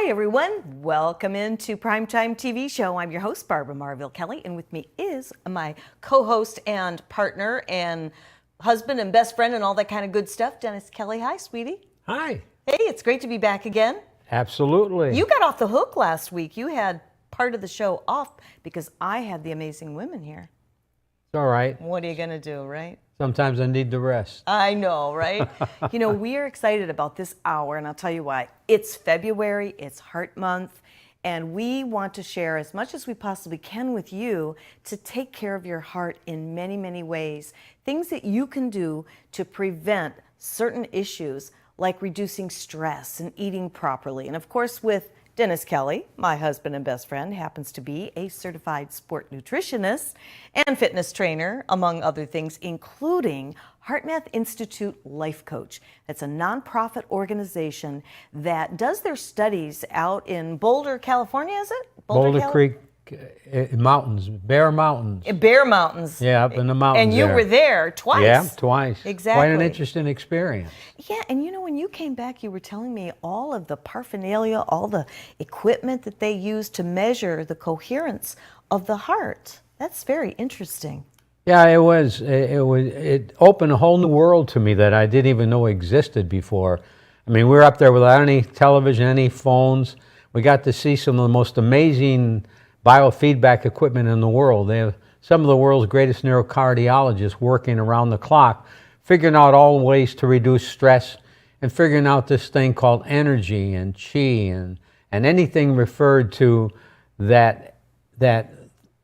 Hi, everyone. Welcome into Primetime TV Show. I'm your host, Barbara Marville Kelly, and with me is my co-host and partner and husband and best friend and all that kind of good stuff, Dennis Kelly. Hi, sweetie. Hi. Hey, it's great to be back again. Absolutely. You got off the hook last week. You had part of the show off because I had the amazing women here. It's all right. What are you going to do, right? Sometimes I need the rest. I know, right? You know, we are excited about this hour, and I'll tell you why. It's February, it's Heart Month, and we want to share as much as we possibly can with you to take care of your heart in many, many ways. Things that you can do to prevent certain issues like reducing stress and eating properly. And of course, with Dennis Kelly, my husband and best friend, happens to be a certified sport nutritionist and fitness trainer, among other things, including HeartMath Institute Life Coach. That's a nonprofit organization that does their studies out in Boulder, California, is it? Boulder Creek Mountains, Bear Mountains. Bear Mountains. Yeah, up in the mountains. And you were there twice. Yeah, twice. Exactly. Quite an interesting experience. Yeah, and you know, when you came back, you were telling me all of the paraphernalia, all the equipment that they use to measure the coherence of the heart. That's very interesting. Yeah, it was. It opened a whole new world to me that I didn't even know existed before. I mean, we were up there without any television, any phones. We got to see some of the most amazing biofeedback equipment in the world. They have some of the world's greatest neurocardiologists working around the clock, figuring out all ways to reduce stress and figuring out this thing called energy and chi and anything referred to that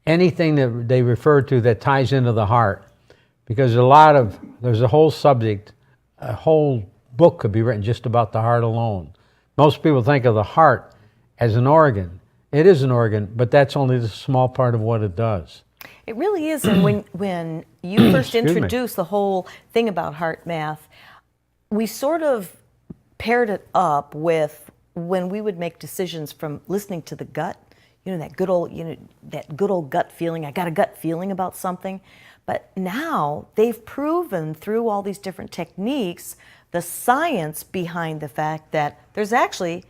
anything that they refer to that ties into the heart. Because there's a whole subject, a whole book could be written just about the heart alone. Most people think of the heart as an organ. It is an organ, but that's only the small part of what it does. It really is. And when you first introduced the whole thing about HeartMath, we sort of paired it up with when we would make decisions from listening to the gut. You know, that good old gut feeling. I got a gut feeling about something. But now they've proven through all these different techniques the science behind the fact that there's actually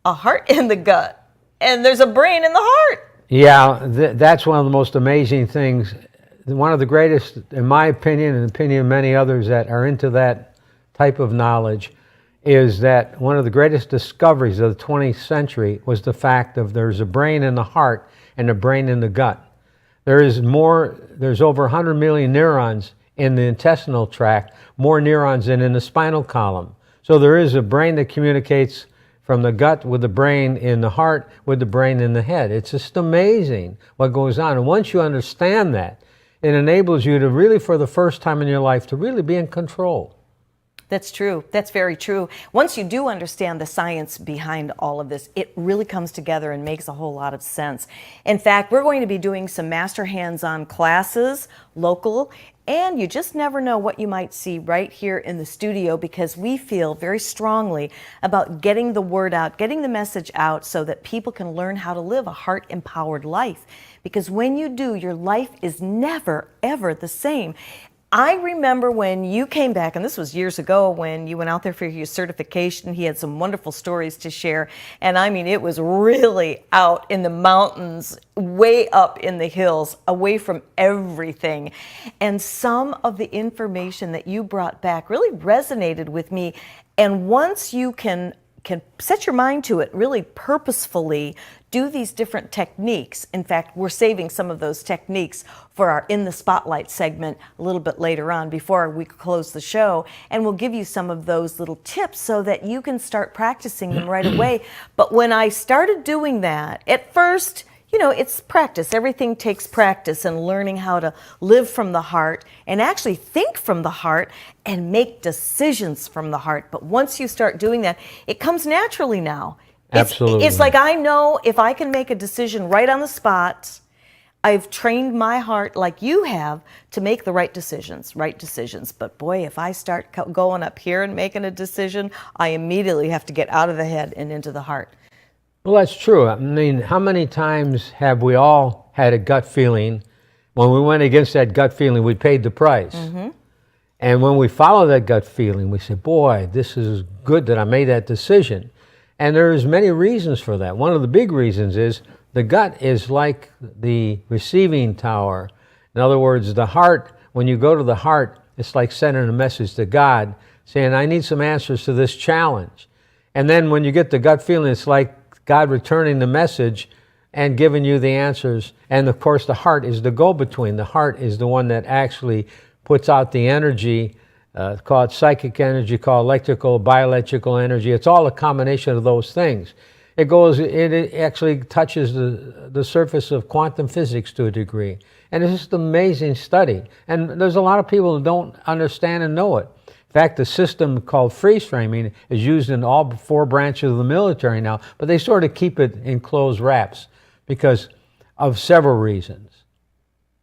a heart in the gut. And there's a brain in the heart. Yeah, that's one of the most amazing things. One of the greatest, in my opinion, and the opinion of many others that are into that type of knowledge, is that one of the greatest discoveries of the 20th century was the fact of there's a brain in the heart and a brain in the gut. There's over 100 million neurons in the intestinal tract, more neurons than in the spinal column. So there is a brain that communicates from the gut with the brain in the heart with the brain in the head. It's just amazing what goes on. And once you understand that, it enables you to really, for the first time in your life, to really be in control. That's true. That's very true. Once you do understand the science behind all of this, it really comes together and makes a whole lot of sense. In fact, we're going to be doing some master hands-on classes, local, and you just never know what you might see right here in the studio because we feel very strongly about getting the word out, getting the message out so that people can learn how to live a heart-empowered life. Because when you do, your life is never, ever the same. I remember when you came back, and this was years ago when you went out there for your certification. He had some wonderful stories to share. And I mean, it was really out in the mountains, way up in the hills, away from everything. And some of the information that you brought back really resonated with me. And once you can set your mind to it, really purposefully do these different techniques. In fact, we're saving some of those techniques for our In the Spotlight segment a little bit later on before we close the show. And we'll give you some of those little tips so that you can start practicing them right away. But when I started doing that, at first, you know, it's practice. Everything takes practice and learning how to live from the heart and actually think from the heart and make decisions from the heart. But once you start doing that, it comes naturally now. Absolutely. It's like I know if I can make a decision right on the spot, I've trained my heart like you have to make the right decisions. But boy, if I start going up here and making a decision, I immediately have to get out of the head and into the heart. Well, that's true. I mean, how many times have we all had a gut feeling? When we went against that gut feeling, we paid the price. Mm-hmm. And when we follow that gut feeling, we say, boy, this is good that I made that decision. And there's many reasons for that. One of the big reasons is the gut is like the receiving tower. In other words, the heart, when you go to the heart, it's like sending a message to God saying, I need some answers to this challenge. And then when you get the gut feeling, it's like God returning the message and giving you the answers. And of course, the heart is the go-between. The heart is the one that actually puts out the energy, call it psychic energy, call it electrical, bioelectrical energy. It's all a combination of those things. It actually touches the surface of quantum physics to a degree. And it's just an amazing study. And there's a lot of people who don't understand and know it. In fact, the system called freeze framing is used in all 4 branches of the military now, but they sort of keep it in closed wraps because of several reasons.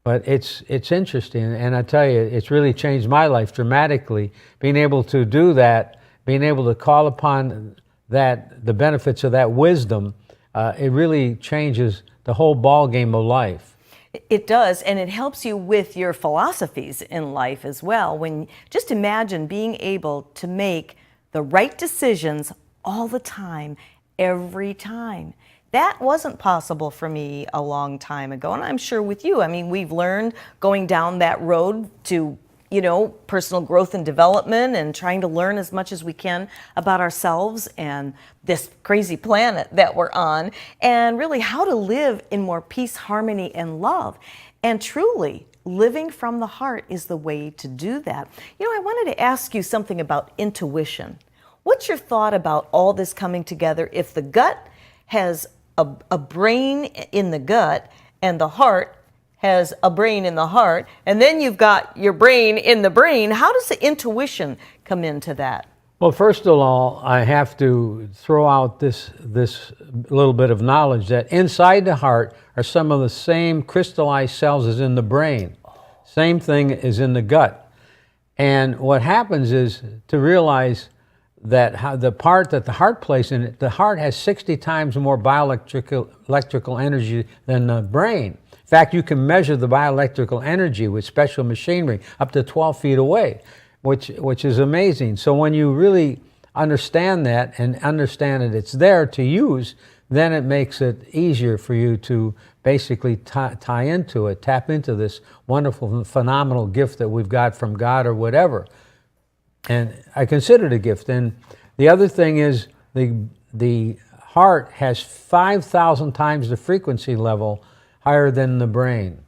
But it's interesting, and I tell you, it's really changed my life dramatically, being able to do that, being able to call upon that, the benefits of that wisdom. It really changes the whole ball game of life. It does, and it helps you with your philosophies in life as well. When just imagine being able to make the right decisions all the time, every time. That wasn't possible for me a long time ago, and I'm sure with you. I mean, we've learned going down that road to, personal growth and development and trying to learn as much as we can about ourselves and this crazy planet that we're on, and really how to live in more peace, harmony, and love. And truly, living from the heart is the way to do that. I wanted to ask you something about intuition. What's your thought about all this coming together if the gut has a brain in the gut and the heart has a brain in the heart, and then you've got your brain in the brain? How does the intuition come into that? Well, first of all, I have to throw out this little bit of knowledge that inside the heart are some of the same crystallized cells as in the brain. Same thing is in the gut. And what happens is to realize that how the part that the heart plays in it, the heart has 60 times more electrical energy than the brain. In fact, you can measure the bioelectrical energy with special machinery up to 12 feet away, which is amazing. So when you really understand that and understand that it's there to use, then it makes it easier for you to basically tie into it, tap into this wonderful, phenomenal gift that we've got from God or whatever. And I consider it a gift. And the other thing is the heart has 5,000 times the frequency level higher than the brain.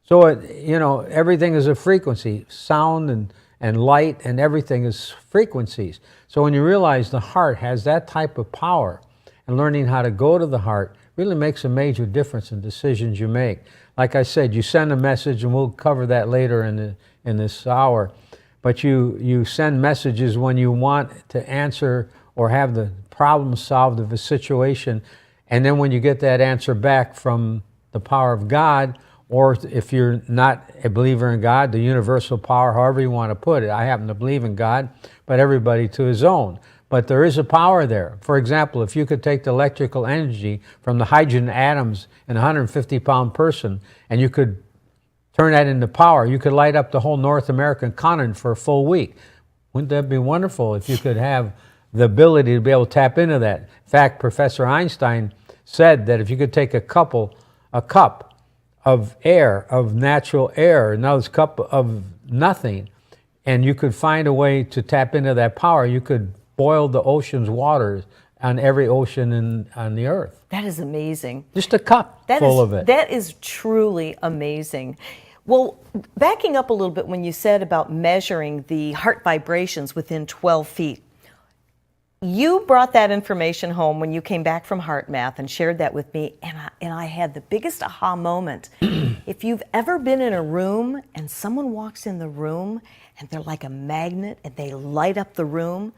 So everything is a frequency. Sound and light and everything is frequencies. So when you realize the heart has that type of power, and learning how to go to the heart really makes a major difference in decisions you make. Like I said, you send a message, and we'll cover that later in this hour. But you send messages when you want to answer or have the problem solved of a situation, and then when you get that answer back from the power of God, or if you're not a believer in God, the universal power, however you want to put it. I happen to believe in God, but everybody to his own. But there is a power there. For example, if you could take the electrical energy from the hydrogen atoms in a 150-pound person, and you could turn that into power, you could light up the whole North American continent for a full week. Wouldn't that be wonderful if you could have the ability to be able to tap into that? In fact, Professor Einstein said that if you could take a cup of air, of natural air, another cup of nothing, and you could find a way to tap into that power, you could boil the ocean's waters on every ocean on the earth. That is amazing. Just a cup full of it. That is truly amazing. Well, backing up a little bit when you said about measuring the heart vibrations within 12 feet, you brought that information home when you came back from Heart Math and shared that with me, and I had the biggest aha moment. If you've ever been in a room and someone walks in the room and they're like a magnet and they light up the room,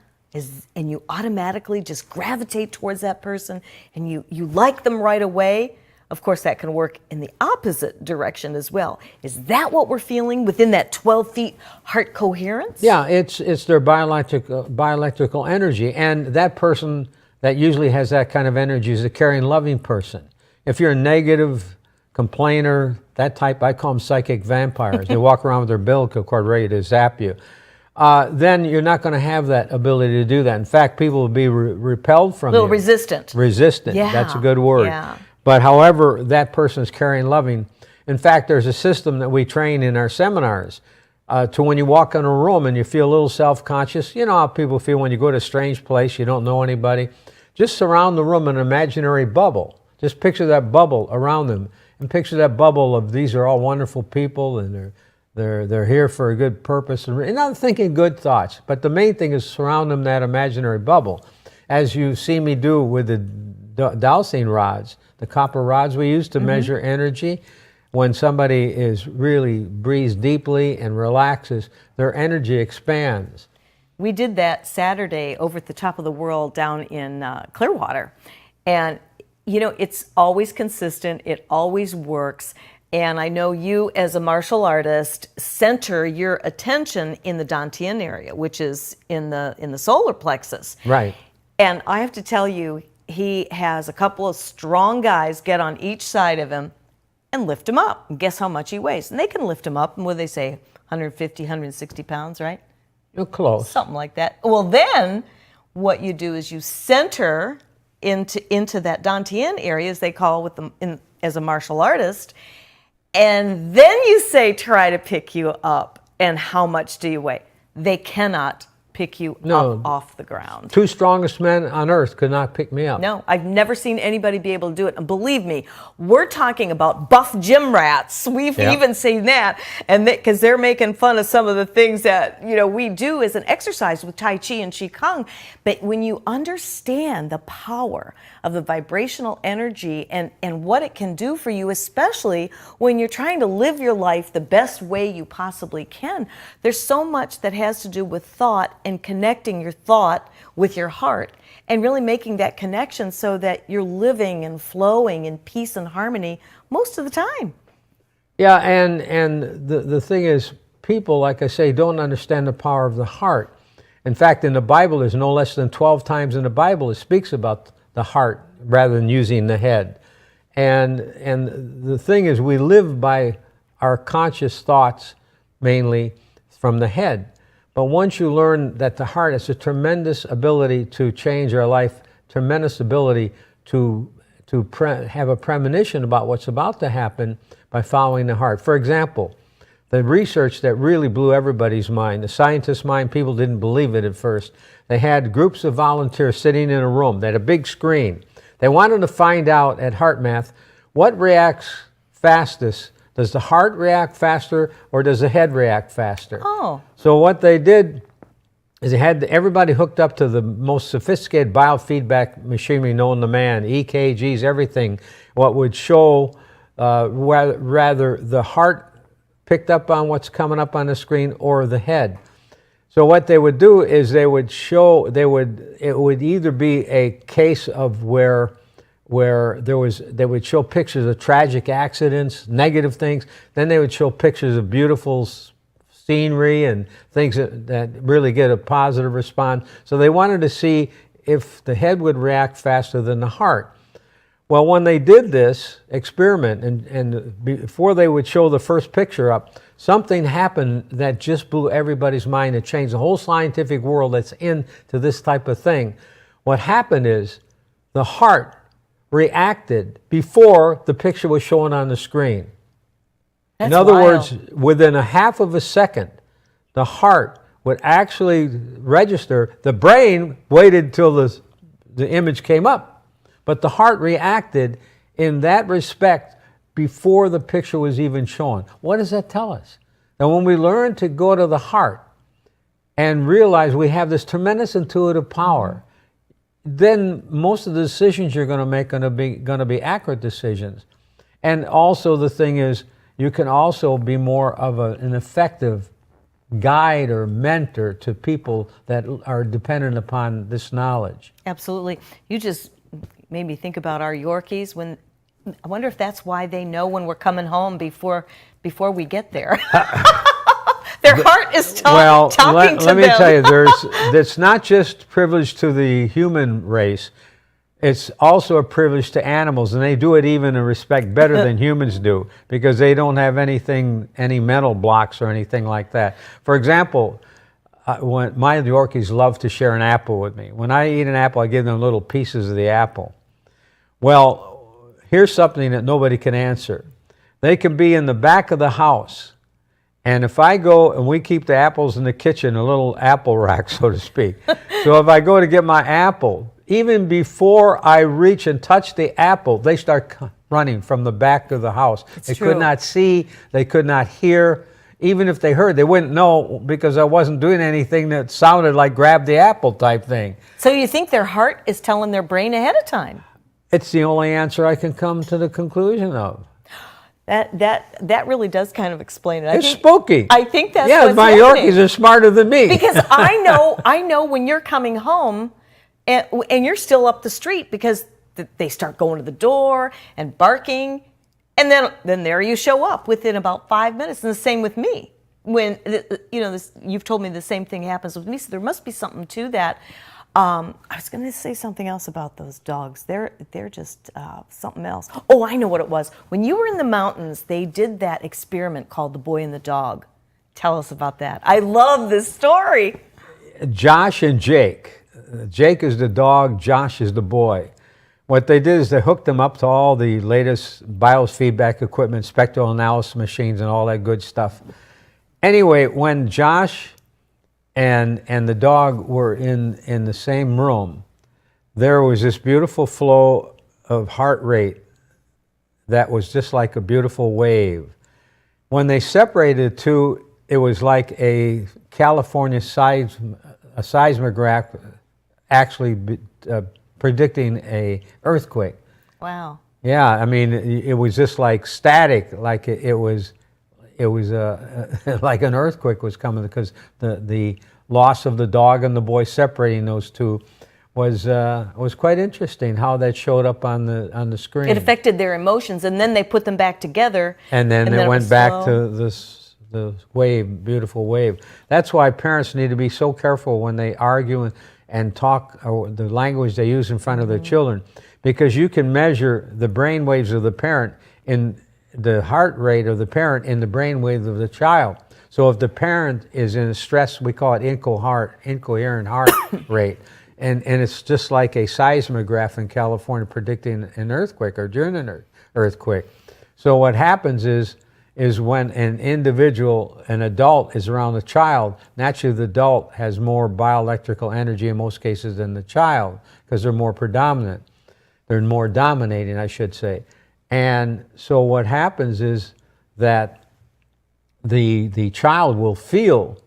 and you automatically just gravitate towards that person and you like them right away, of course that can work in the opposite direction as well. Is that what we're feeling within that 12 feet heart coherence? Yeah, it's their bioelectrical energy, and that person that usually has that kind of energy is a caring, loving person. If you're a negative complainer, that type, I call them psychic vampires. They walk around with their umbilical cord ready to zap you. then you're not going to have that ability to do that. In fact, people will be repelled from A little you. resistant. Resistant, Yeah, that's a good word. yeah. But however, that person is caring, loving. In fact, there's a system that we train in our seminars to when you walk in a room and you feel a little self-conscious. You know how people feel when you go to a strange place, you don't know anybody. Just surround the room in an imaginary bubble. Just picture that bubble around them, and picture that bubble of these are all wonderful people, and they're here for a good purpose, and not thinking good thoughts. But the main thing is surround them in that imaginary bubble, as you see me do with the dowsing rods, the copper rods we use to measure energy. When somebody is really breathes deeply and relaxes, their energy expands. We did that Saturday over at the Top of the World down in Clearwater. And, you know, it's always consistent. It always works. And I know you, as a martial artist, center your attention in the Dantian area, which is in the solar plexus. Right. And I have to tell you, he has a couple of strong guys get on each side of him and lift him up. And guess how much he weighs? And they can lift him up, and what do they say, 150, 160 pounds, right? You're close. Something like that. Well, then what you do is you center into that Dantian area, as they call with them as a martial artist, and then you say, try to pick you up. And how much do you weigh? They cannot pick you up off the ground. Two strongest men on earth could not pick me up. No, I've never seen anybody be able to do it. And believe me, we're talking about buff gym rats. We've even seen that, and because they're making fun of some of the things that we do as an exercise with Tai Chi and Qigong. But when you understand the power of the vibrational energy and what it can do for you, especially when you're trying to live your life the best way you possibly can, there's so much that has to do with thought and connecting your thought with your heart and really making that connection so that you're living and flowing in peace and harmony most of the time. Yeah, and the thing is, people, like I say, don't understand the power of the heart. In fact, in the Bible, there's no less than 12 times in the Bible it speaks about the heart rather than using the head. And the thing is, we live by our conscious thoughts mainly from the head. But once you learn that the heart has a tremendous ability to change our life, tremendous ability to have a premonition about what's about to happen by following the heart. For example, the research that really blew everybody's mind, the scientists' mind, people didn't believe it at first. They had groups of volunteers sitting in a room. They had a big screen. They wanted to find out at HeartMath what reacts fastest. Does the heart react faster or does the head react faster? Oh. So what they did is they had everybody hooked up to the most sophisticated biofeedback machinery known to man, EKGs, everything. What would show rather the heart picked up on what's coming up on the screen or the head. So what they would do is it would either be a case of where they would show pictures of tragic accidents, negative things. Then they would show pictures of beautiful scenery and things that really get a positive response. So they wanted to see if the head would react faster than the heart. Well, when they did this experiment, and before they would show the first picture up, something happened that just blew everybody's mind. It changed the whole scientific world that's into this type of thing. What happened is the heart reacted before the picture was shown on the screen. In other words, within a half of a second, the heart would actually register. The brain waited till the image came up, but the heart reacted in that respect before the picture was even shown. What does that tell us? That when we learn to go to the heart and realize we have this tremendous intuitive power, then most of the decisions you're going to make are going to be accurate decisions. And also the thing is, you can also be more of an effective guide or mentor to people that are dependent upon this knowledge. Absolutely. You just made me think about our Yorkies. I wonder if that's why they know when we're coming home before we get there. Their heart is talking to them. Let me tell you, it's not just privilege to the human race. It's also a privilege to animals, and they do it even in respect better than humans do because they don't have any mental blocks or anything like that. For example, when my Yorkies love to share an apple with me. When I eat an apple, I give them little pieces of the apple. Well, here's something that nobody can answer. They can be in the back of the house, and if I go, and we keep the apples in the kitchen, a little apple rack, so to speak. So if I go to get my apple, even before I reach and touch the apple, they start running from the back of the house. They could not see, they could not hear. Even if they heard, they wouldn't know because I wasn't doing anything that sounded like grab the apple type thing. So you think their heart is telling their brain ahead of time? It's the only answer I can come to the conclusion of. That really does kind of explain it. It's spooky. I think that's yeah. What's My happening. Yorkies are smarter than me. Because I know when you're coming home, and you're still up the street because they start going to the door and barking, and then there you show up within about 5 minutes. And the same with me. When you've told me the same thing happens with me, so there must be something to that. I was going to say something else about those dogs. They're just something else. Oh, I know what it was. When you were in the mountains, they did that experiment called The Boy and the Dog. Tell us about that. I love this story. Josh and Jake. Jake is the dog, Josh is the boy. What they did is they hooked them up to all the latest biofeedback equipment, spectral analysis machines, and all that good stuff. Anyway, when Josh and the dog were in the same room, there was this beautiful flow of heart rate that was just like a beautiful wave. When they separated the two, it was like a California seismograph actually predicting a earthquake. Wow. Yeah, I mean, it was just like static, like it was like an earthquake was coming, because the loss of the dog and the boy, separating those two, was quite interesting how that showed up on the screen. It affected their emotions, and then they put them back together. And then it went back to the wave, beautiful wave. That's why parents need to be so careful when they argue and talk, or the language they use in front of their children, because you can measure the brain waves of the parent in the heart rate of the parent in the brain waves of the child. So if the parent is in stress, we call it incoherent heart rate, and it's just like a seismograph in California predicting an earthquake or during an earthquake. So what happens is when an adult is around a child, naturally the adult has more bioelectrical energy in most cases than the child, because they're more predominant. They're more dominating, I should say. And so what happens is that the child will feel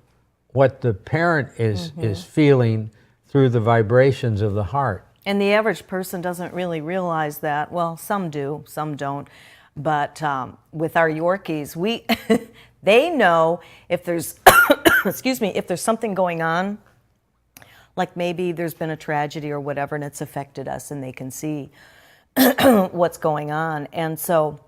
what the parent is feeling through the vibrations of the heart. And the average person doesn't really realize that. Well, some do, some don't. But with our Yorkies, they know if there's, excuse me, if there's something going on, like maybe there's been a tragedy or whatever, and it's affected us, and they can see what's going on. And so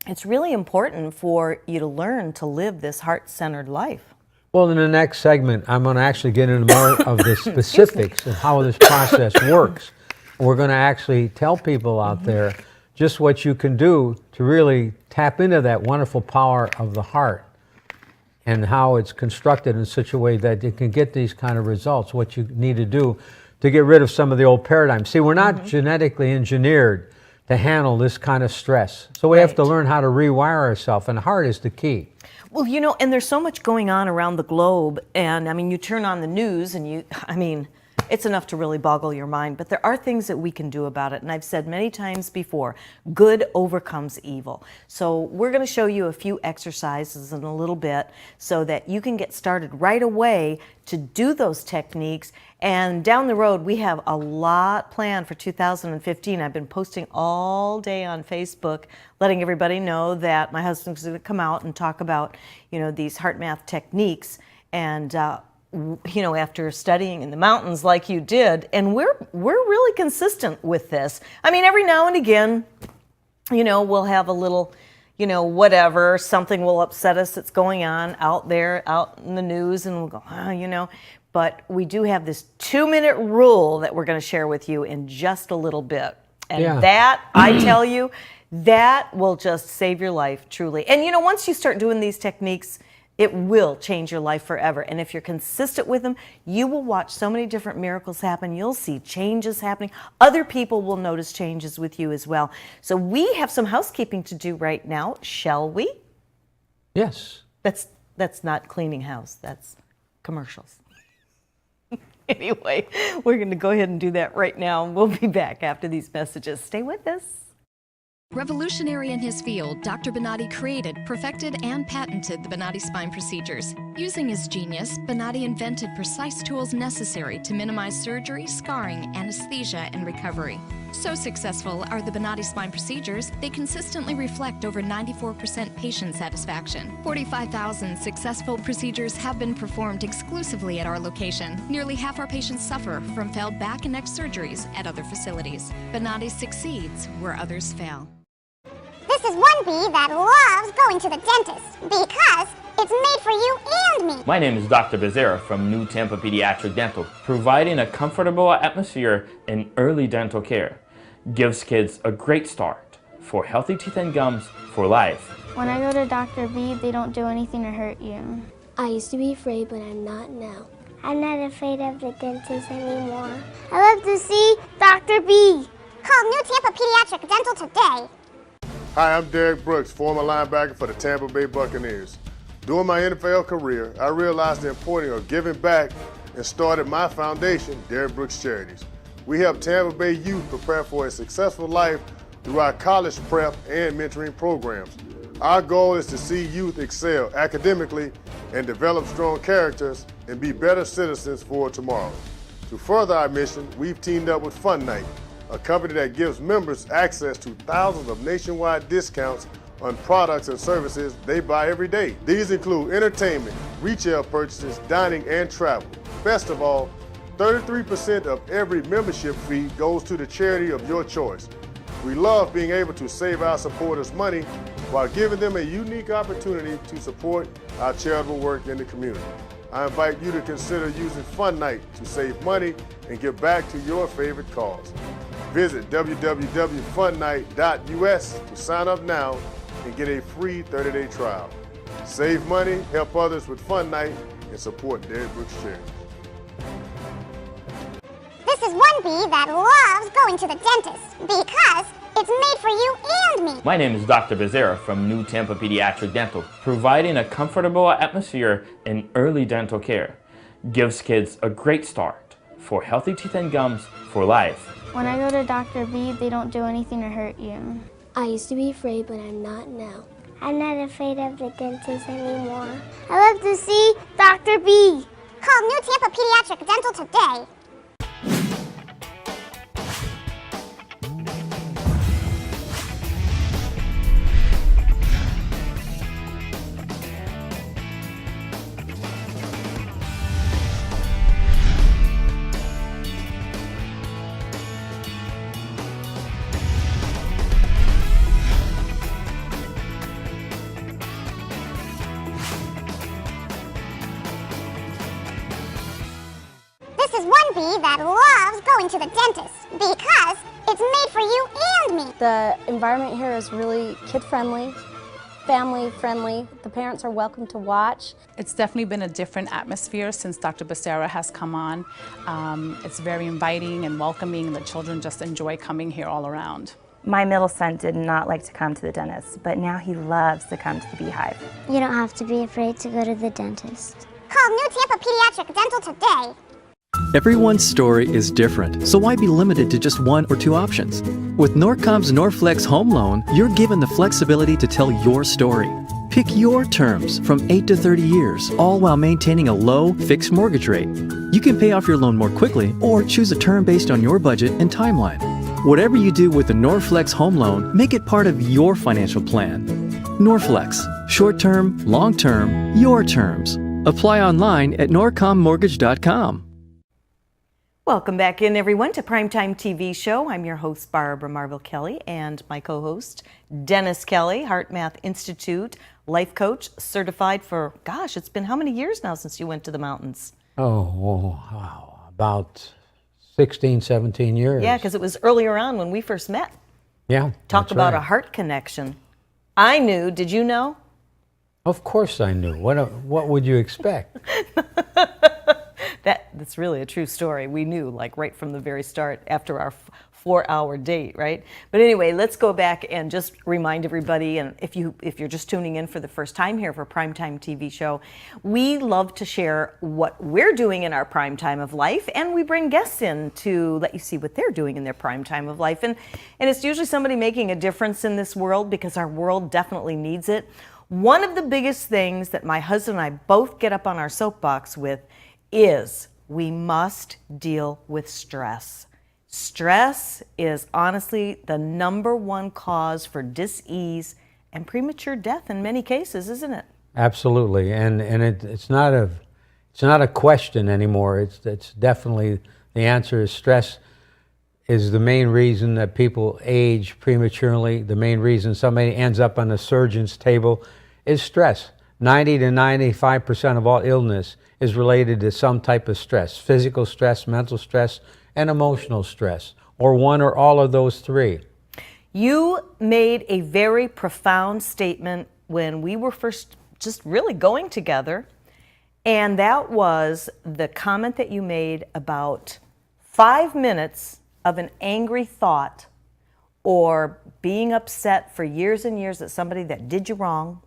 it's really important for you to learn to live this heart-centered life. Well, in the next segment, I'm going to actually get into more of the specifics of how this process works. We're going to actually tell people out there just what you can do to really tap into that wonderful power of the heart, and how it's constructed in such a way that it can get these kind of results, what you need to do to get rid of some of the old paradigms. See, we're not genetically engineered to handle this kind of stress. So we have to learn how to rewire ourselves, and the heart is the key. Well, and there's so much going on around the globe, and I mean, you turn on the news and it's enough to really boggle your mind, but there are things that we can do about it. And I've said many times before, good overcomes evil. So we're going to show you a few exercises in a little bit so that you can get started right away to do those techniques. And down the road, we have a lot planned for 2015. I've been posting all day on Facebook, letting everybody know that my husband's going to come out and talk about, these HeartMath techniques. And after studying in the mountains like you did, and we're really consistent with this. I mean, every now and again, we'll have a little, whatever, something will upset us that's going on out there, out in the news, and we'll go, but we do have this 2-minute rule that we're going to share with you in just a little bit. And that, I tell you, that will just save your life, truly. And once you start doing these techniques, It will change your life forever. And if you're consistent with them, you will watch so many different miracles happen. You'll see changes happening. Other people will notice changes with you as well. So we have some housekeeping to do right now, shall we? Yes. That's not cleaning house, that's commercials. Anyway, we're going to go ahead and do that right now. We'll be back after these messages. Stay with us. Revolutionary in his field, Dr. Bonatti created, perfected, and patented the Bonatti spine procedures. Using his genius, Bonatti invented precise tools necessary to minimize surgery, scarring, anesthesia, and recovery. So successful are the Bonatti spine procedures, they consistently reflect over 94% patient satisfaction. 45,000 successful procedures have been performed exclusively at our location. Nearly half our patients suffer from failed back and neck surgeries at other facilities. Bonatti succeeds where others fail. This is one bee that loves going to the dentist because it's made for you and me. My name is Dr. Becerra from New Tampa Pediatric Dental, providing a comfortable atmosphere in early dental care. Gives kids a great start for healthy teeth and gums for life. When I go to Dr. B, they don't do anything to hurt you. I used to be afraid, but I'm not now. I'm not afraid of the dentist anymore. I love to see Dr. B. Call New Tampa Pediatric Dental today. Hi, I'm Derek Brooks, former linebacker for the Tampa Bay Buccaneers. During my NFL career, I realized the importance of giving back and started my foundation, Derek Brooks Charities. We help Tampa Bay youth prepare for a successful life through our college prep and mentoring programs. Our goal is to see youth excel academically and develop strong characters and be better citizens for tomorrow. To further our mission, we've teamed up with Fun Night, a company that gives members access to thousands of nationwide discounts on products and services they buy every day. These include entertainment, retail purchases, dining, and travel. Best of all, 33% of every membership fee goes to the charity of your choice. We love being able to save our supporters money while giving them a unique opportunity to support our charitable work in the community. I invite you to consider using Fun Night to save money and give back to your favorite cause. Visit www.funnight.us to sign up now and get a free 30-day trial. Save money, help others with Fun Night, and support Derek Brooks Charities. This is one bee that loves going to the dentist because it's made for you and me. My name is Dr. Becerra from New Tampa Pediatric Dental, providing a comfortable atmosphere in early dental care. Gives kids a great start for healthy teeth and gums for life. When I go to Dr. B, they don't do anything to hurt you. I used to be afraid, but I'm not now. I'm not afraid of the dentist anymore. I love to see Dr. B. Call New Tampa Pediatric Dental today. This is one bee that loves going to the dentist because it's made for you and me. The environment here is really kid-friendly, family-friendly. The parents are welcome to watch. It's definitely been a different atmosphere since Dr. Becerra has come on. It's very inviting and welcoming, and the children just enjoy coming here all around. My middle son did not like to come to the dentist, but now he loves to come to the Beehive. You don't have to be afraid to go to the dentist. Call New Tampa Pediatric Dental today. Everyone's story is different, so why be limited to just one or two options? With Norcom's Norflex Home Loan, you're given the flexibility to tell your story. Pick your terms from 8 to 30 years, all while maintaining a low, fixed mortgage rate. You can pay off your loan more quickly or choose a term based on your budget and timeline. Whatever you do with the Norflex Home Loan, make it part of your financial plan. Norflex, short-term, long-term, your terms. Apply online at norcommortgage.com. Welcome back in, everyone, to Primetime TV Show. I'm your host, Barbara Marvel Kelly, and my co-host, Dennis Kelly, Heart Math Institute life coach, certified for, gosh, it's been how many years now since you went to the mountains? Oh, wow, about 16, 17 years. Yeah, because it was earlier on when we first met. Yeah. Talk about right. a heart connection. I knew, did you know? Of course I knew. What would you expect? That's really a true story. We knew, like, right from the very start after our 4-hour date, right? But anyway, let's go back and just remind everybody, and if you're just tuning in for the first time here for Primetime TV Show, we love to share what we're doing in our prime time of life, and we bring guests in to let you see what they're doing in their prime time of life. And it's usually somebody making a difference in this world, because our world definitely needs it. One of the biggest things that my husband and I both get up on our soapbox with is we must deal with stress. Stress is honestly the #1 cause for dis-ease and premature death in many cases, isn't it? Absolutely, and it's not a question anymore. It's definitely, the answer is stress is the main reason that people age prematurely. The main reason somebody ends up on the surgeon's table is stress. 90 to 95% of all illness is related to some type of stress: physical stress, mental stress, and emotional stress, or one or all of those three. You made a very profound statement when we were first just really going together, and that was the comment that you made about 5 minutes of an angry thought or being upset for years and years at somebody that did you wrong,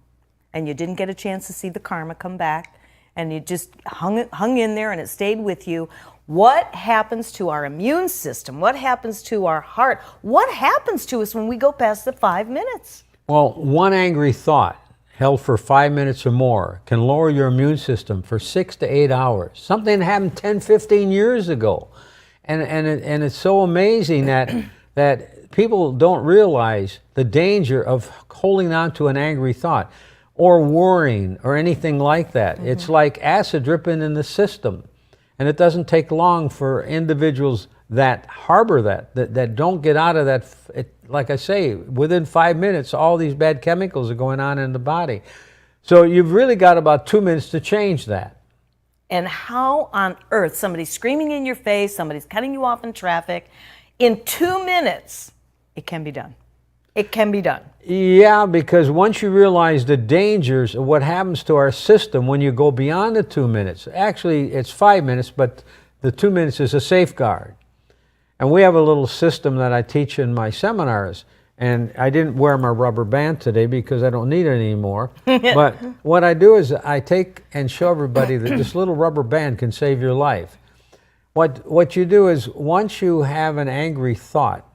and you didn't get a chance to see the karma come back, and you just hung in there and it stayed with you. What happens to our immune system? What happens to our heart? What happens to us when we go past the 5 minutes? Well, one angry thought held for 5 minutes or more can lower your immune system for 6 to 8 hours. Something that happened 10, 15 years ago. And it's so amazing that people don't realize the danger of holding on to an angry thought or worrying or anything like that. Mm-hmm. It's like acid dripping in the system. And it doesn't take long for individuals that harbor that don't get out of that. Like I say, within 5 minutes, all these bad chemicals are going on in the body. So you've really got about 2 minutes to change that. And how on earth, somebody's screaming in your face, somebody's cutting you off in traffic, in 2 minutes, it can be done. It can be done. Yeah, because once you realize the dangers of what happens to our system when you go beyond the 2 minutes, actually it's 5 minutes, but the 2 minutes is a safeguard. And we have a little system that I teach in my seminars, and I didn't wear my rubber band today because I don't need it anymore. But what I do is I take and show everybody that this little rubber band can save your life. What you do is, once you have an angry thought,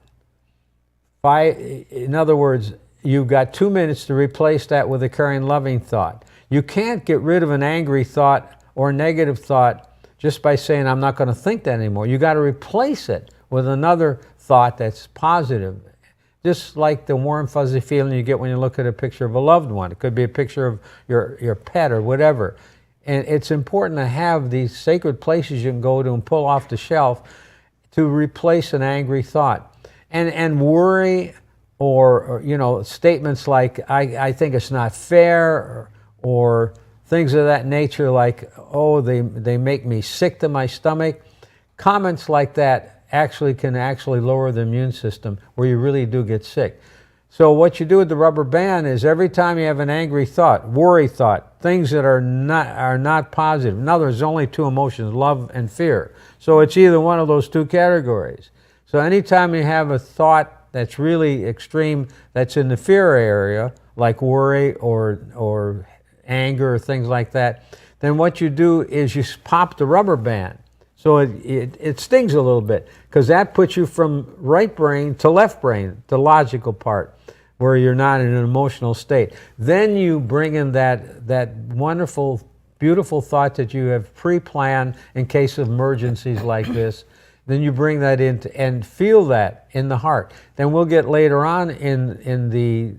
in other words, you've got 2 minutes to replace that with a caring, loving thought. You can't get rid of an angry thought or negative thought just by saying, I'm not going to think that anymore. You got to replace it with another thought that's positive. Just like the warm, fuzzy feeling you get when you look at a picture of a loved one. It could be a picture of your pet or whatever. And it's important to have these sacred places you can go to and pull off the shelf to replace an angry thought. And worry or statements like, I think it's not fair, or things of that nature like, oh, they make me sick to my stomach. Comments like that can lower the immune system where you really do get sick. So what you do with the rubber band is, every time you have an angry thought, worry thought, things that are not positive. In other words, there's only two emotions, love and fear. So it's either one of those two categories. So anytime you have a thought that's really extreme, that's in the fear area, like worry or anger or things like that, then what you do is you pop the rubber band. So it stings a little bit, because that puts you from right brain to left brain, the logical part, where you're not in an emotional state. Then you bring in that wonderful, beautiful thought that you have pre-planned in case of emergencies like this. Then you bring that in and feel that in the heart. Then we'll get later on in the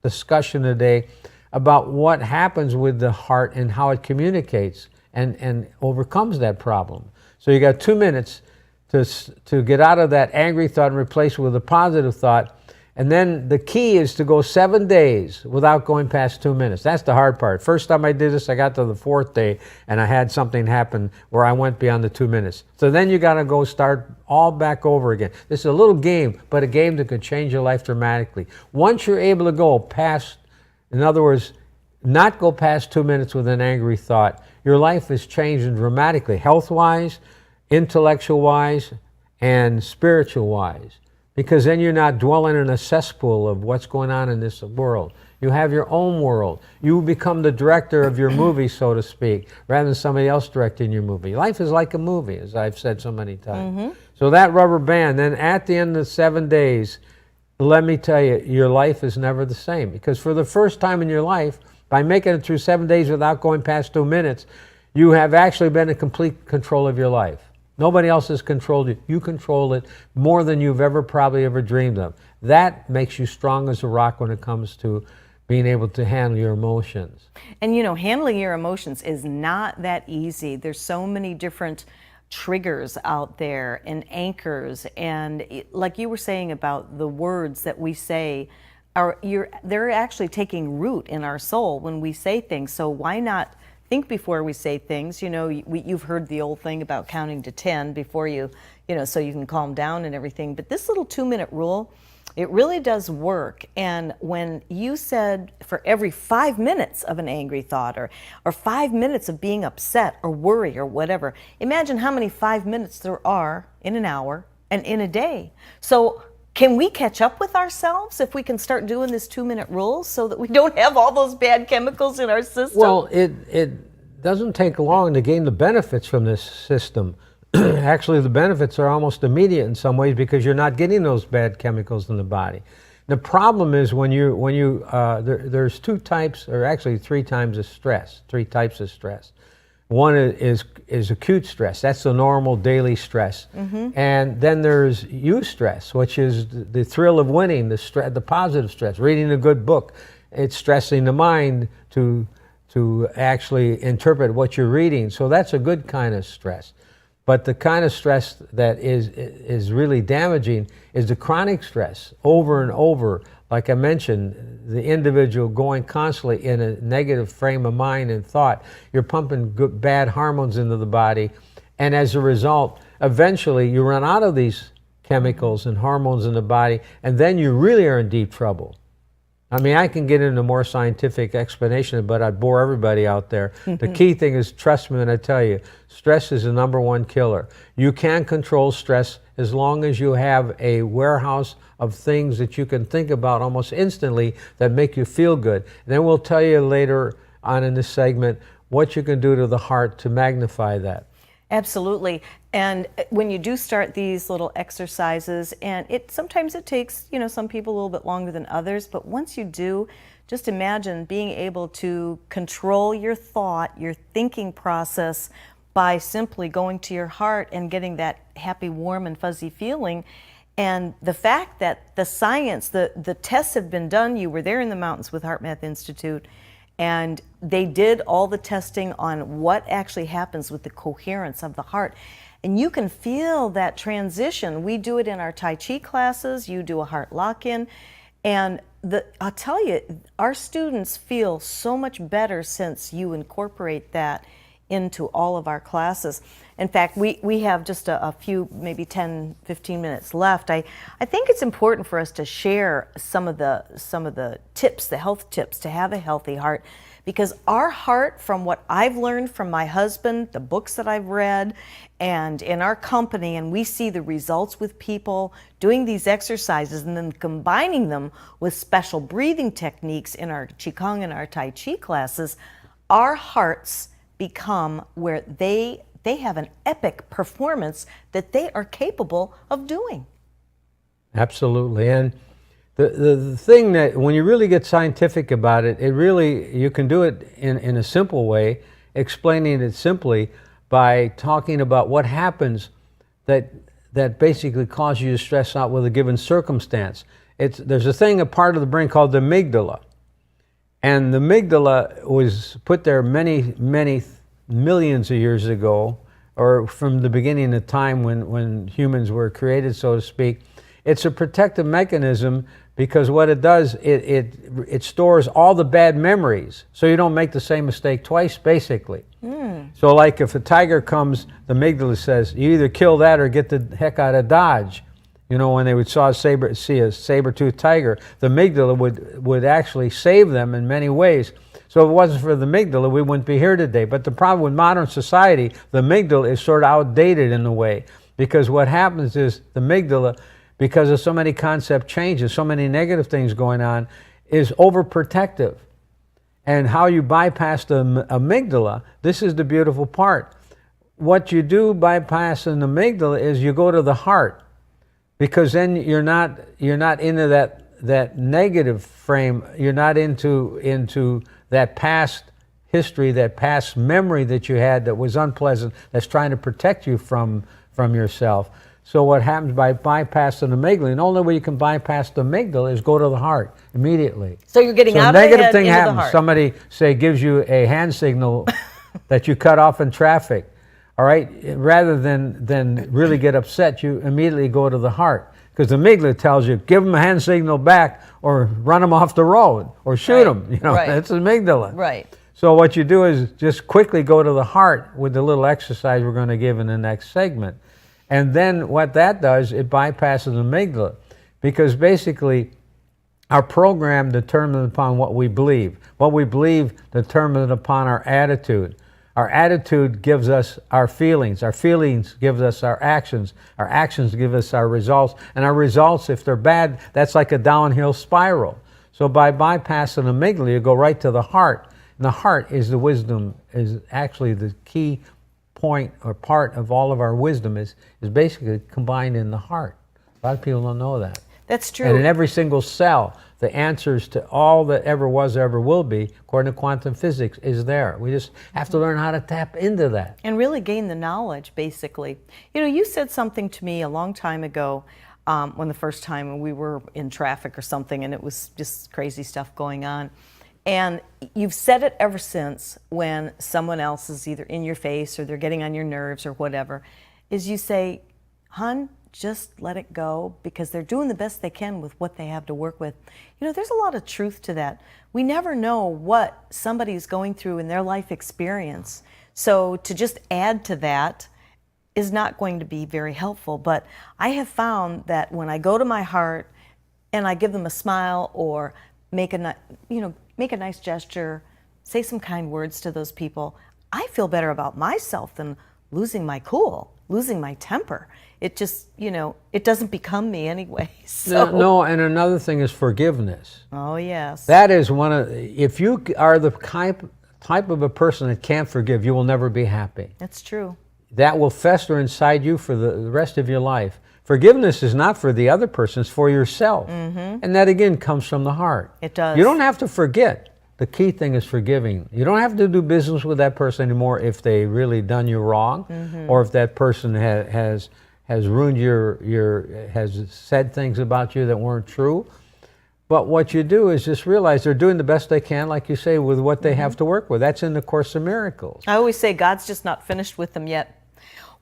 discussion today about what happens with the heart and how it communicates and overcomes that problem. So you got 2 minutes to get out of that angry thought and replace it with a positive thought. And then the key is to go 7 days without going past 2 minutes. That's the hard part. First time I did this, I got to the 4th day and I had something happen where I went beyond the 2 minutes. So then you got to go start all back over again. This is a little game, but a game that could change your life dramatically. Once you're able to go past, in other words, not go past 2 minutes with an angry thought, your life is changing dramatically, health-wise, intellectual-wise, and spiritual-wise. Because then you're not dwelling in a cesspool of what's going on in this world. You have your own world. You become the director of your movie, so to speak, rather than somebody else directing your movie. Life is like a movie, as I've said so many times. So that rubber band, then at the end of 7 days, let me tell you, your life is never the same. Because for the first time in your life, by making it through 7 days without going past 2 minutes, you have actually been in complete control of your life. Nobody else has controlled it. You control it more than you've probably ever dreamed of. That makes you strong as a rock when it comes to being able to handle your emotions. And you know, handling your emotions is not that easy. There's so many different triggers out there and anchors, and like you were saying about the words that we say, they're actually taking root in our soul when we say things. So why not think before we say things? You know, you've heard the old thing about counting to 10 before you know, so you can calm down and everything. But this little 2-minute rule, it really does work. And when you said for every 5 minutes of an angry thought or 5 minutes of being upset or worry or whatever, imagine how many 5 minutes there are in an hour and in a day. So can we catch up with ourselves if we can start doing this 2-minute rule so that we don't have all those bad chemicals in our system? Well, it doesn't take long to gain the benefits from this system. Actually, the benefits are almost immediate in some ways because you're not getting those bad chemicals in the body. The problem is there's 2 types, or actually 3 types of stress. One is acute stress. That's the normal daily stress. And then there's eustress, which is the thrill of winning, the positive stress, reading a good book. It's stressing the mind to actually interpret what you're reading. So that's a good kind of stress. But the kind of stress that is really damaging is the chronic stress, over and over. Like I mentioned, the individual going constantly in a negative frame of mind and thought. You're pumping bad hormones into the body, and as a result, eventually you run out of these chemicals and hormones in the body, and then you really are in deep trouble. I mean, I can get into more scientific explanation, but I'd bore everybody out there. The key thing is, trust me when I tell you, stress is the #1 killer. You can control stress as long as you have a warehouse of things that you can think about almost instantly that make you feel good. And then we'll tell you later on in this segment what you can do to the heart to magnify that. Absolutely. And when you do start these little exercises, and sometimes it takes, you know, some people a little bit longer than others, but once you do, just imagine being able to control your thought, your thinking process by simply going to your heart and getting that happy, warm, and fuzzy feeling. And the fact that the science, the tests have been done, you were there in the mountains with HeartMath Institute, and they did all the testing on what actually happens with the coherence of the heart. And you can feel that transition. We do it in our Tai Chi classes. You do a heart lock-in. And I'll tell you, our students feel so much better since you incorporate that into all of our classes. In fact, we have just a few, maybe 10, 15 minutes left. I think it's important for us to share some of the tips, the health tips to have a healthy heart, because our heart, from what I've learned from my husband, the books that I've read, and in our company, and we see the results with people doing these exercises and then combining them with special breathing techniques in our Qigong and our Tai Chi classes, our hearts become where they have an epic performance that they are capable of doing. Absolutely. And the thing that, when you really get scientific about it, you can do it in a simple way, explaining it simply by talking about what happens that basically causes you to stress out with a given circumstance. There's a part of the brain called the amygdala. And the amygdala was put there many, many millions of years ago, or from the beginning of time when humans were created, so to speak. It's a protective mechanism because what it does, it stores all the bad memories, so you don't make the same mistake twice, basically. So like if a tiger comes, the amygdala says, you either kill that or get the heck out of Dodge. You know, when they would see a saber-toothed tiger, the amygdala would actually save them in many ways. So if it wasn't for the amygdala, we wouldn't be here today. But the problem with modern society, the amygdala is sort of outdated in a way, because what happens is the amygdala, because of so many concept changes, so many negative things going on, is overprotective. And how you bypass the amygdala, this is the beautiful part. What you do bypassing the amygdala is you go to the heart, because then you're not into that negative frame. You're not into that past history, that past memory that you had that was unpleasant, that's trying to protect you from yourself. So what happens by bypassing the amygdala, and the only way you can bypass the amygdala is go to the heart immediately. So you're getting out of the negative head thing into the happens. heart. Somebody, say, gives you a hand signal that you cut off in traffic. All right? Rather than really get upset, you immediately go to the heart. Because the amygdala tells you, give them a hand signal back, or run them off the road, or shoot them. You know, that's the amygdala. Right. So what you do is just quickly go to the heart with the little exercise we're going to give in the next segment. And then what that does, it bypasses the amygdala. Because basically, our program determined upon what we believe. What we believe determined upon our attitude. Our attitude gives us our feelings give us our actions give us our results, and our results, if they're bad, that's like a downhill spiral. So by bypassing the amygdala, you go right to the heart, and the heart is the wisdom, is actually the key point or part of all of our wisdom is basically combined in the heart. A lot of people don't know that. That's true. And in every single cell, the answers to all that ever was, ever will be, according to quantum physics, is there. We just have to learn how to tap into that. And really gain the knowledge, basically. You know, you said something to me a long time ago, when the first time we were in traffic or something, and it was just crazy stuff going on. And you've said it ever since, when someone else is either in your face or they're getting on your nerves or whatever, is you say, "Hun, just let it go, because they're doing the best they can with what they have to work with." You know, there's a lot of truth to that. We never know what somebody's going through in their life experience. So to just add to that is not going to be very helpful. But I have found that when I go to my heart and I give them a smile, or make a nice gesture, say some kind words to those people, I feel better about myself than losing my cool, losing my temper. It just, it doesn't become me anyway. So. No, and another thing is forgiveness. Oh, yes. That is if you are the type of a person that can't forgive, you will never be happy. That's true. That will fester inside you for the rest of your life. Forgiveness is not for the other person, it's for yourself. Mm-hmm. And that, again, comes from the heart. It does. You don't have to forget. The key thing is forgiving. You don't have to do business with that person anymore if they really done you wrong, or if that person has ruined has said things about you that weren't true. But what you do is just realize they're doing the best they can, like you say, with what they have to work with. That's in the Course of Miracles. I always say God's just not finished with them yet.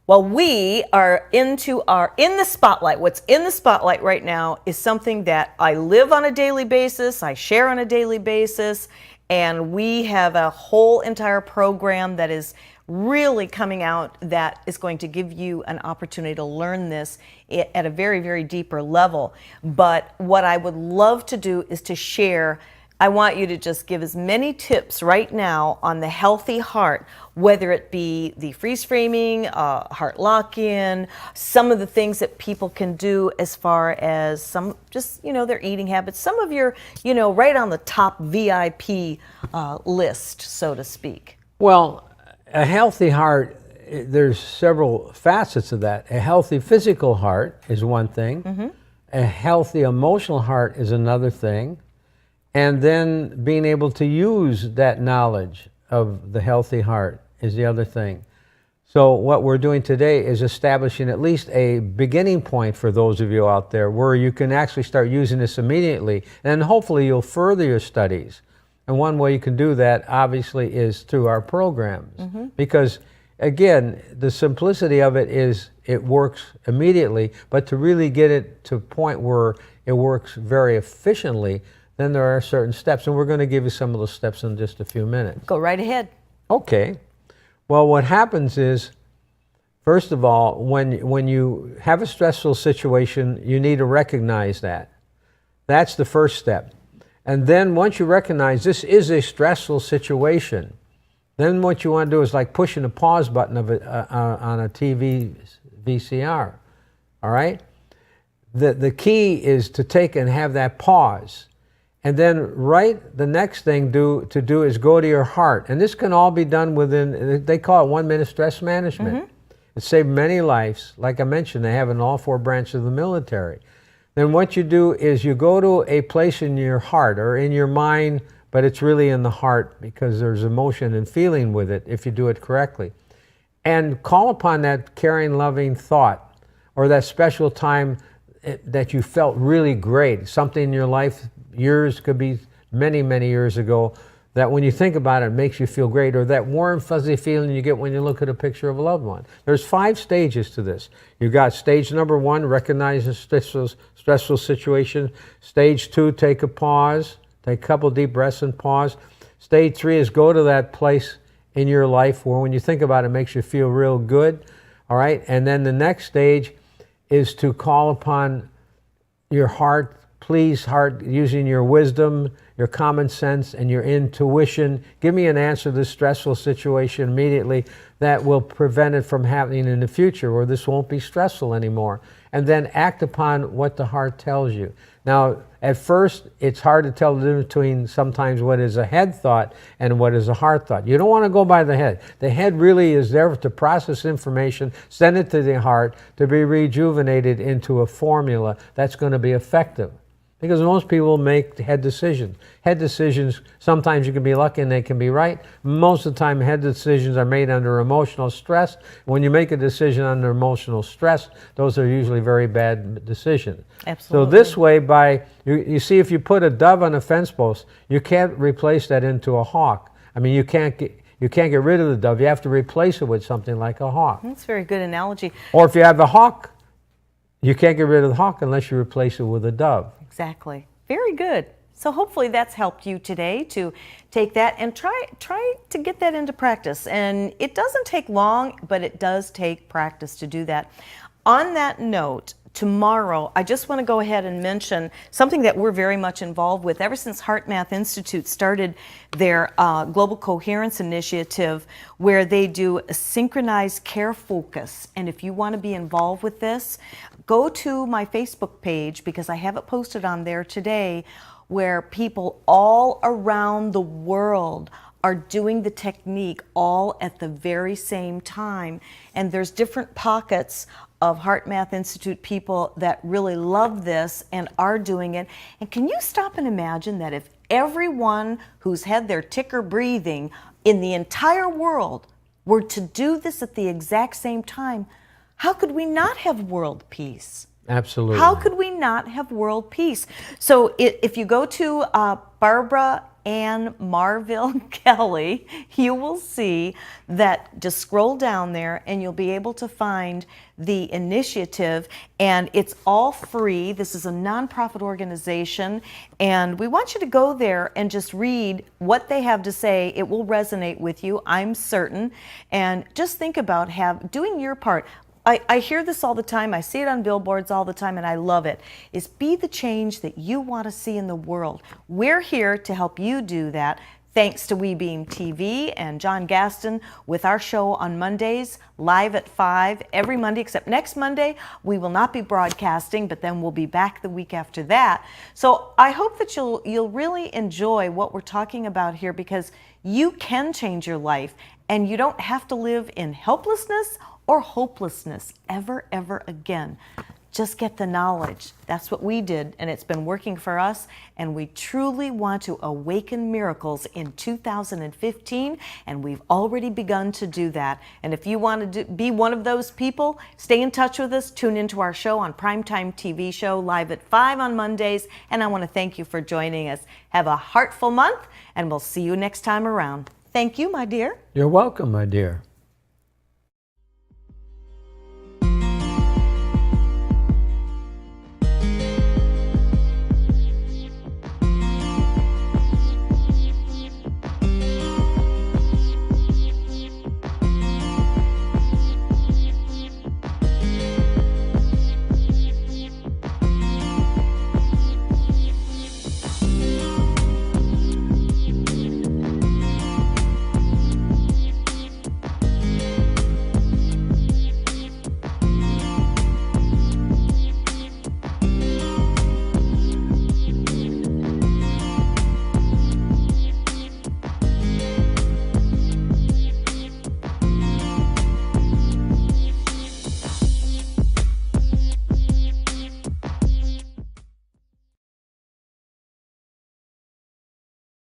Well, we are in the spotlight. What's in the spotlight right now is something that I live on a daily basis, I share on a daily basis, and we have a whole entire program that is really coming out that is going to give you an opportunity to learn this at a very, very deeper level. But what I would love to do is to share. I want you to just give as many tips right now on the healthy heart, whether it be the freeze framing, heart lock-in, some of the things that people can do as far as some, just, their eating habits, some of your, right on the top VIP list, so to speak. Well, a healthy heart, there's several facets of that. A healthy physical heart is one thing. Mm-hmm. A healthy emotional heart is another thing. And then being able to use that knowledge of the healthy heart is the other thing. So what we're doing today is establishing at least a beginning point for those of you out there where you can actually start using this immediately. And hopefully you'll further your studies. And one way you can do that, obviously, is through our programs. Mm-hmm. Because, again, the simplicity of it is it works immediately, but to really get it to a point where it works very efficiently, then there are certain steps, and we're going to give you some of those steps in just a few minutes. Go right ahead. Okay. Well, what happens is, first of all, when you have a stressful situation, you need to recognize that. That's the first step. And then once you recognize this is a stressful situation, then what you want to do is like pushing the pause button of it on a TV VCR. All right? The key is to take and have that pause. And then the next thing to do is go to your heart. And this can all be done within, they call it 1 minute stress management. It saved many lives. Like I mentioned, they have in all 4 branches of the military. Then what you do is you go to a place in your heart or in your mind, but it's really in the heart because there's emotion and feeling with it if you do it correctly. And call upon that caring, loving thought or that special time that you felt really great, something in your life, years, could be many, many years ago, that when you think about it, it makes you feel great, or that warm, fuzzy feeling you get when you look at a picture of a loved one. There's 5 stages to this. You've got stage number 1, recognize a stressful situation. Stage 2, take a pause. Take a couple deep breaths and pause. Stage 3 is go to that place in your life where when you think about it, it makes you feel real good. All right? And then the next stage is to call upon your heart, please, heart, using your wisdom, your common sense, and your intuition. Give me an answer to this stressful situation immediately that will prevent it from happening in the future, or this won't be stressful anymore. And then act upon what the heart tells you. Now, at first, it's hard to tell the difference between sometimes what is a head thought and what is a heart thought. You don't want to go by the head. The head really is there to process information, send it to the heart to be rejuvenated into a formula that's going to be effective. Because most people make head decisions. Head decisions, sometimes you can be lucky and they can be right. Most of the time, head decisions are made under emotional stress. When you make a decision under emotional stress, those are usually very bad decisions. Absolutely. So this way, you see, if you put a dove on a fence post, you can't replace that into a hawk. I mean, you can't get rid of the dove. You have to replace it with something like a hawk. That's a very good analogy. Or if you have a hawk, you can't get rid of the hawk unless you replace it with a dove. Exactly. Very good. So hopefully that's helped you today to take that and try to get that into practice. And it doesn't take long, but it does take practice to do that. On that note, tomorrow, I just want to go ahead and mention something that we're very much involved with. Ever since HeartMath Institute started their Global Coherence Initiative, where they do a synchronized care focus. And if you want to be involved with this, go to my Facebook page, because I have it posted on there today, where people all around the world are doing the technique all at the very same time. And there's different pockets of HeartMath Institute people that really love this and are doing it. And can you stop and imagine that if everyone who's had their ticker breathing in the entire world were to do this at the exact same time, how could we not have world peace? Absolutely. How could we not have world peace? So if you go to Barbara Ann Marville Kelly, you will see that, just scroll down there and you'll be able to find the initiative, and it's all free. This is a nonprofit organization, and we want you to go there and just read what they have to say. It will resonate with you, I'm certain, and just think about doing your part. I hear this all the time. I see it on billboards all the time, and I love it. Is be the change that you want to see in the world. We're here to help you do that. Thanks to WeBeam TV and John Gaston with our show on Mondays, live at 5 every Monday, except next Monday we will not be broadcasting, but then we'll be back the week after that. So I hope that you'll really enjoy what we're talking about here, because you can change your life, and you don't have to live in helplessness or hopelessness ever again. Just get the knowledge. That's what we did, and it's been working for us, and we truly want to awaken miracles in 2015, and we've already begun to do that. And if you want to be one of those people, stay in touch with us. Tune into our show on Primetime TV show, live at 5 on Mondays, and I want to thank you for joining us. Have a heartful month, and we'll see you next time around. Thank you, my dear. You're welcome, my dear.